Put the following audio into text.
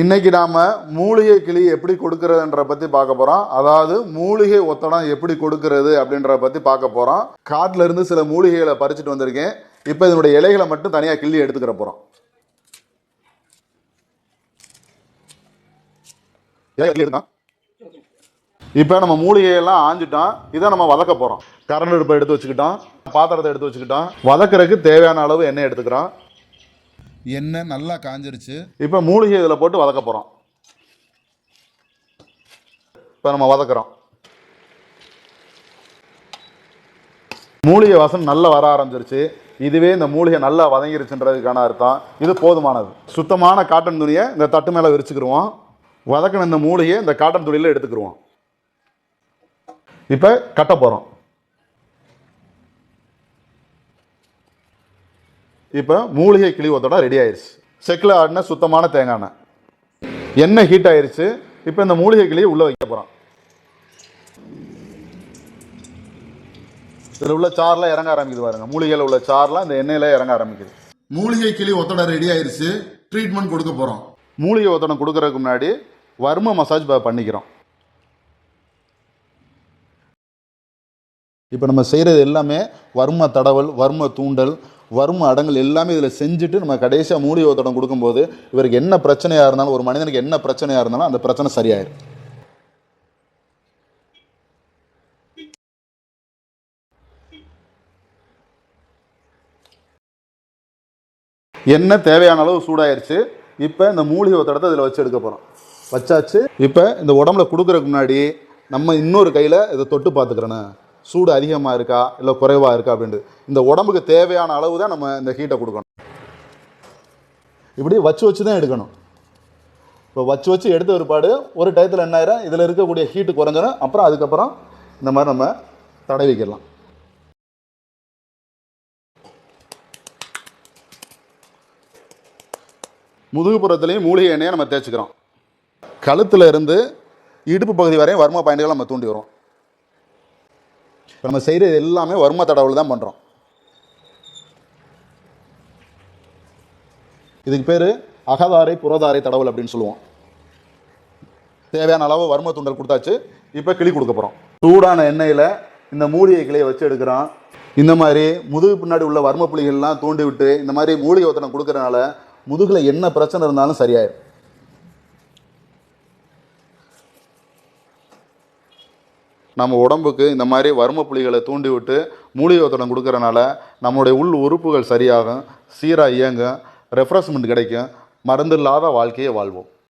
இன்னைக்கு நாம மூலிகை கிளி எப்படி கொடுக்கறதுன்ற பத்தி பார்க்க போறோம். அதாவது மூலிகை ஒத்தடம் எப்படி கொடுக்கறது அப்படின்றத பத்தி பார்க்க போறோம். காட்டுல இருந்து சில மூலிகைகளை பறிச்சுட்டு வந்திருக்கேன். இப்போ இதனுடைய இலைகளை மட்டும் தனியா கிள்ளி எடுத்துக்கிற போறோம். இப்போ நம்ம மூலிகையெல்லாம் ஆஞ்சிட்டோம். இதை நம்ம வதக்க போறோம். கரண்ட் அடுப்பை எடுத்து வச்சுக்கிட்டோம், பாத்திரத்தை எடுத்து வச்சுக்கிட்டோம். வதக்கிறதுக்கு தேவையான அளவு எண்ணெய் எடுத்துக்கிறோம். எண்ணெய் நல்லா காஞ்சிருச்சு. இப்போ மூலிகை இதில் போட்டு வதக்க போகிறோம். இப்போ நம்ம வதக்குறோம். மூலிகை வாசம் நல்லா வர ஆரம்பிச்சிருச்சு. இதுவே இந்த மூலிகை நல்லா வதங்கிருச்சுன்றதுக்கான அர்த்தம். இது போதுமானது. சுத்தமான காட்டன் துணியை இந்த தட்டு மேலே விரிச்சுக்கிடுவோம். வதக்கின இந்த மூலிகையை இந்த காட்டன் துணியில் எடுத்துக்கிடுவோம். இப்போ கட்ட போகிறோம். இப்போ மூலிகை கிளி ஒத்தடம் ரெடி ஆயிடுச்சு. செக்கில் ஆடின சுத்தமான தேங்காய் எண்ணெய். எண்ணெய் ஹீட் ஆயிடுச்சு. இப்போ இந்த மூலிகை கிளியை உள்ளே வைக்க போகிறோம். இதில் உள்ள சாரெலாம் இறங்க ஆரம்பிக்குது பாருங்க. மூலிகையில் உள்ள சாரெலாம் இந்த எண்ணெயில் இறங்க ஆரம்பிக்குது. மூலிகை கிளி ஒத்தடம் ரெடி ஆயிடுச்சு. ட்ரீட்மெண்ட் கொடுக்க போகிறோம். மூலிகை ஒத்தடம் கொடுக்கறதுக்கு முன்னாடி வர்ம மசாஜ் பண்ணிக்கிறோம். இப்போ நம்ம செய்கிறது எல்லாமே வர்ம தடவல், வர்ம தூண்டல், வர்ம அடங்கல் எல்லாமே இதில் செஞ்சுட்டு நம்ம கடைசியாக மூலிகை ஒத்தடம் கொடுக்கும்போது இவருக்கு என்ன பிரச்சனையாக இருந்தாலும், ஒரு மனிதனுக்கு என்ன பிரச்சனையாக இருந்தாலும் அந்த பிரச்சனை சரியாயிடும். எண்ணெய் தேவையான அளவு சூடாயிருச்சு. இப்போ இந்த மூலிகை ஒத்தடத்தை இதில் வச்சு எடுக்க போகிறோம். வச்சாச்சு. இப்போ இந்த உடம்புல கொடுக்குறதுக்கு முன்னாடி நம்ம இன்னொரு கையில் இதை தொட்டு பார்த்துக்கிறேன்னு, சூடு அதிகமாக இருக்கா இல்லை குறைவாக இருக்கா அப்படின்ட்டு. இந்த உடம்புக்கு தேவையான அளவு தான் நம்ம இந்த ஹீட்டை கொடுக்கணும். இப்படி வச்சு தான் எடுக்கணும். இப்போ வச்சு எடுத்த ஒருபாடு ஒரு டயத்தில் என்ன ஆயிரும், இதில் இருக்கக்கூடிய ஹீட்டு குறைஞ்சிடும். அப்புறம் அதுக்கப்புறம் இந்த மாதிரி நம்ம தடவிக்கலாம். முதுகுப்புறத்துலேயும் மூலிகை எண்ணெயை நம்ம தேய்ச்சிக்கிறோம். கழுத்தில் இருந்து இடுப்பு பகுதி வரையும் வர்ம பாயிண்டுகளை நம்ம தூண்டி வரும். நம்ம செய்கிறது எல்லாமே வர்ம தடவல் தான் பண்ணுறோம். இதுக்கு பேர் அகதாரை புறதாரை தடவல் அப்படின்னு சொல்லுவோம். தேவையான அளவு வர்ம தூண்டல் கொடுத்தாச்சு. இப்போ கிளி கொடுக்க போகிறோம். சூடான எண்ணெயில் இந்த மூலிகை கிளியை வச்சு எடுக்கிறோம். இந்த மாதிரி முதுகு பின்னாடி உள்ள வர்ம புலிகள்லாம் தூண்டி விட்டு இந்த மாதிரி மூலிகை ஒத்தடம் கொடுக்கறனால முதுகில் என்ன பிரச்சனை இருந்தாலும் சரியாயிடும். நம்ம உடம்புக்கு இந்த மாதிரி வர்ம புலிகளை தூண்டி விட்டு மூலிகை ஒத்தடம் கொடுக்கறனால நம்மளுடைய உள் உறுப்புகள் சரியாகும், சீராக இயங்கும், ரெஃப்ரெஷ்மெண்ட் கிடைக்கும், மருந்து இல்லாத வாழ்க்கையை வாழ்வோம்.